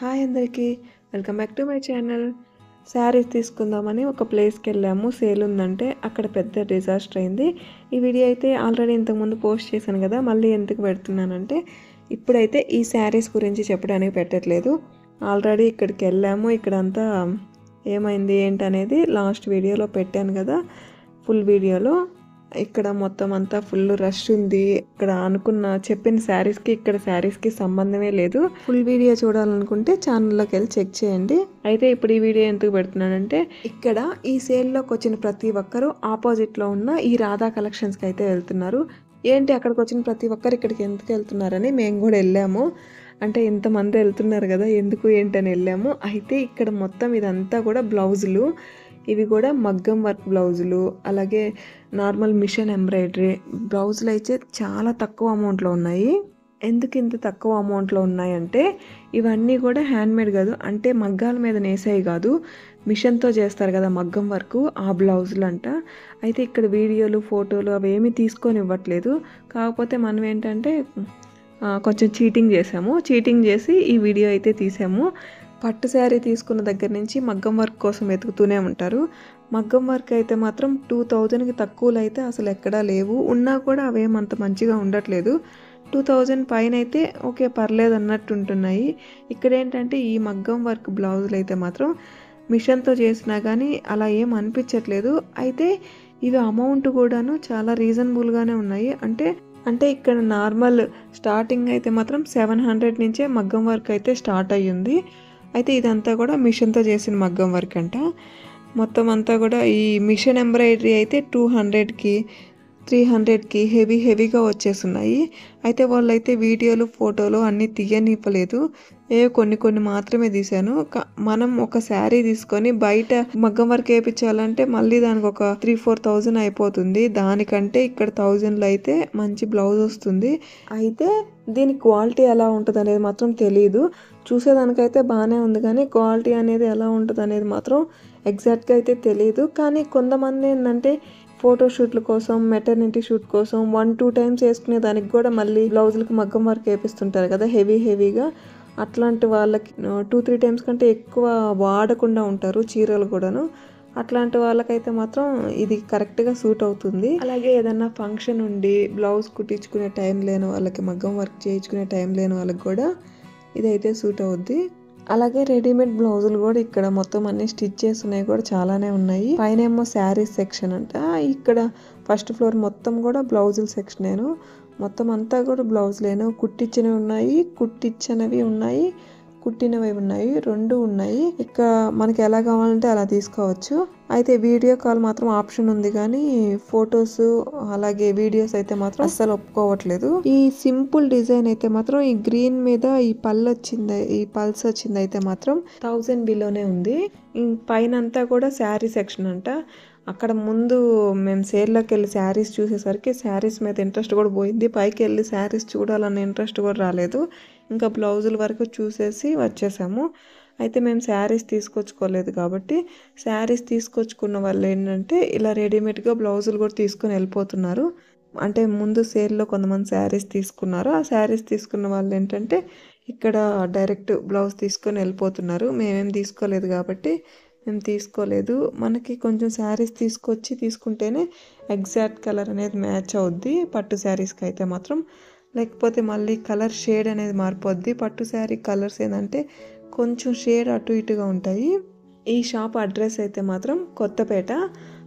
Hi అందరికీ, welcome back to my channel. Saris తీసుకుందామని ఒక ప్లేస్కి వెళ్ళాము. సేల్ ఉందంటే అక్కడ పెద్ద డిజాస్టర్ అయింది. ఈ వీడియో అయితే ఆల్రెడీ ఇంతకుముందు పోస్ట్ చేశాను కదా, మళ్ళీ ఎందుకు పెడుతున్నానంటే ఇప్పుడైతే ఈ శారీస్ గురించి చెప్పడానికి పెట్టట్లేదు. ఆల్రెడీ ఇక్కడికి వెళ్ళాము, ఇక్కడంతా ఏమైంది ఏంటనేది లాస్ట్ వీడియోలో పెట్టాను కదా, ఫుల్ వీడియోలో. ఇక్కడ మొత్తం అంతా ఫుల్ రష్ ఉంది. ఇక్కడ చెప్పిన శారీస్కి ఇక్కడ శారీస్కి సంబంధమే లేదు. ఫుల్ వీడియో చూడాలనుకుంటే ఛానల్లోకి వెళ్ళి చెక్ చేయండి. అయితే ఇప్పుడు ఈ వీడియో ఎందుకు పెడుతున్నానంటే, ఇక్కడ ఈ సేల్లోకి వచ్చిన ప్రతి ఒక్కరూ ఆపోజిట్లో ఉన్న ఈ రాధా కలెక్షన్స్కి అయితే వెళ్తున్నారు. ఏంటి అక్కడికి వచ్చిన ప్రతి ఒక్కరు ఇక్కడికి ఎందుకు వెళ్తున్నారని మేము కూడా వెళ్ళాము. అంటే ఇంతమంది వెళ్తున్నారు కదా, ఎందుకు ఏంటని వెళ్ళాము. అయితే ఇక్కడ మొత్తం ఇదంతా కూడా బ్లౌజులు, ఇవి కూడా మగ్గం వర్క్ బ్లౌజులు, అలాగే నార్మల్ మిషన్ ఎంబ్రాయిడరీ బ్లౌజులు అయితే చాలా తక్కువ అమౌంట్లో ఉన్నాయి. ఎందుకు ఇంత తక్కువ అమౌంట్లో ఉన్నాయంటే, ఇవన్నీ కూడా హ్యాండ్మేడ్ కాదు, అంటే మగ్గాల మీద నేసాయి కాదు, మిషన్తో చేస్తారు కదా మగ్గం వర్క్, ఆ బ్లౌజులు అంట. అయితే ఇక్కడ వీడియోలు ఫోటోలు అవి ఏమీ తీసుకొని ఇవ్వట్లేదు. కాకపోతే మనం ఏంటంటే కొంచెం చీటింగ్ చేసి ఈ వీడియో అయితే తీసాము. పట్టు శారీ తీసుకున్న దగ్గర నుంచి మగ్గం వర్క్ కోసం వెతుకుతూనే ఉంటారు. మగ్గం వర్క్ అయితే మాత్రం 2000కి తక్కువలో అయితే అసలు ఎక్కడా లేవు. ఉన్నా కూడా అవేమంత మంచిగా ఉండట్లేదు. 2000 పైన అయితే ఓకే పర్లేదు అన్నట్టు ఉంటున్నాయి. ఇక్కడ ఏంటంటే ఈ మగ్గం వర్క్ బ్లౌజులు అయితే మాత్రం మిషన్తో చేసినా కానీ అలా ఏం అనిపించట్లేదు. అయితే ఇవి అమౌంట్ కూడాను చాలా రీజనబుల్గానే ఉన్నాయి. అంటే ఇక్కడ నార్మల్ స్టార్టింగ్ అయితే మాత్రం 700 నుంచే మగ్గం వర్క్ అయితే స్టార్ట్ అయ్యింది. అయితే ఇదంతా కూడా మిషన్తో చేసిన మగ్గం వర్క్ అంట. మొత్తం అంతా కూడా ఈ మిషన్ ఎంబ్రాయిడరీ అయితే 200కి 300కి హెవీగా వచ్చేస్తున్నాయి. అయితే వాళ్ళైతే వీడియోలు ఫోటోలు అన్నీ తీయనివ్వలేదు. కొన్ని మాత్రమే తీశాను. మనం ఒక శారీ తీసుకొని బయట మగ్గం వర్క్ వేయించాలంటే మళ్ళీ దానికి ఒక 3-4 thousand అయిపోతుంది. దానికంటే ఇక్కడ 1000లో అయితే మంచి బ్లౌజ్ వస్తుంది. అయితే దీని క్వాలిటీ ఎలా ఉంటుంది అనేది మాత్రం తెలియదు. చూసేదానికైతే బాగానే ఉంది, కానీ క్వాలిటీ అనేది ఎలా ఉంటుంది అనేది మాత్రం ఎగ్జాక్ట్గా అయితే తెలియదు. కానీ కొంతమంది ఏంటంటే ఫోటోషూట్ల కోసం, మెటర్నిటీ షూట్ కోసం 1-2 times వేసుకునే దానికి కూడా మళ్ళీ బ్లౌజులకి మగ్గం వర్క్ వేపిస్తుంటారు కదా హెవీగా. అట్లాంటి వాళ్ళకి 2-3 times కంటే ఎక్కువ వాడకుండా ఉంటారు చీరలు కూడాను. అట్లాంటి వాళ్ళకైతే మాత్రం ఇది కరెక్ట్గా సూట్ అవుతుంది. అలాగే ఏదన్నా ఫంక్షన్ ఉండి బ్లౌజ్ కుట్టించుకునే టైం లేని వాళ్ళకి, మగ్గం వర్క్ చేయించుకునే టైం లేని వాళ్ళకి కూడా ఇదైతే సూట్ అవుద్ది. అలాగే రెడీమేడ్ బ్లౌజులు కూడా ఇక్కడ మొత్తం అన్ని స్టిచ్ చేస్తున్నాయి కూడా చాలానే ఉన్నాయి. పైన ఏమో శారీస్ సెక్షన్ అంట. ఇక్కడ ఫస్ట్ ఫ్లోర్ మొత్తం కూడా బ్లౌజుల సెక్షనేను. మొత్తం అంతా కూడా బ్లౌజులేను. కుట్టించినవి ఉన్నాయి, కుట్టించినవి ఉన్నాయి, కుట్టినవి ఉన్నాయి, 2 ఉన్నాయి. ఇక మనకి ఎలా కావాలంటే అలా తీసుకోవచ్చు. అయితే వీడియో కాల్ మాత్రం ఆప్షన్ ఉంది, కానీ ఫొటోస్ అలాగే వీడియోస్ అయితే మాత్రం అస్సలు ఒప్పుకోవట్లేదు. ఈ సింపుల్ డిజైన్ అయితే మాత్రం ఈ గ్రీన్ మీద ఈ పల్స్ వచ్చింది అయితే మాత్రం 1000 బిలోనే ఉంది. పైన అంతా కూడా శారీ సెక్షన్ అంట. అక్కడ ముందు మేము సేల్లోకి వెళ్ళి శారీస్ చూసేసరికి శారీస్ మీద ఇంట్రెస్ట్ కూడా పోయింది. పైకి వెళ్ళి శారీస్ చూడాలన్న ఇంట్రెస్ట్ కూడా రాలేదు. ఇంకా బ్లౌజుల వరకు చూసేసి వచ్చేసాము. అయితే మేము శారీస్ తీసుకొచ్చుకోలేదు కాబట్టి, శారీస్ తీసుకొచ్చుకున్న వాళ్ళు ఏంటంటే ఇలా రెడీమేడ్గా బ్లౌజులు కూడా తీసుకొని వెళ్ళిపోతున్నారు. అంటే ముందు సేల్లో కొంతమంది శారీస్ తీసుకున్నారు. ఆ శారీస్ తీసుకున్న వాళ్ళు ఏంటంటే ఇక్కడ డైరెక్ట్ బ్లౌజ్ తీసుకొని వెళ్ళిపోతున్నారు. మేమేం తీసుకోలేదు కాబట్టి మేము తీసుకోలేదు. మనకి కొంచెం శారీస్ తీసుకుంటేనే ఎగ్జాక్ట్ కలర్ అనేది మ్యాచ్ అవుద్ది పట్టు శారీస్కి అయితే మాత్రం. లేకపోతే మళ్ళీ కలర్ షేడ్ అనేది మారిపోద్ది. పట్టు శారీ కలర్స్ ఏంటంటే కొంచెం షేడ్ అటు ఇటుగా ఉంటాయి. ఈ షాప్ అడ్రస్ అయితే మాత్రం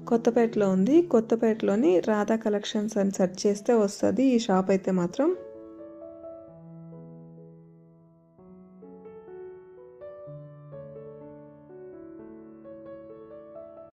కొత్తపేటలో ఉంది. కొత్తపేటలోని రాధా కలెక్షన్స్ అని సెర్చ్ చేస్తే వస్తుంది ఈ షాప్ అయితే మాత్రం.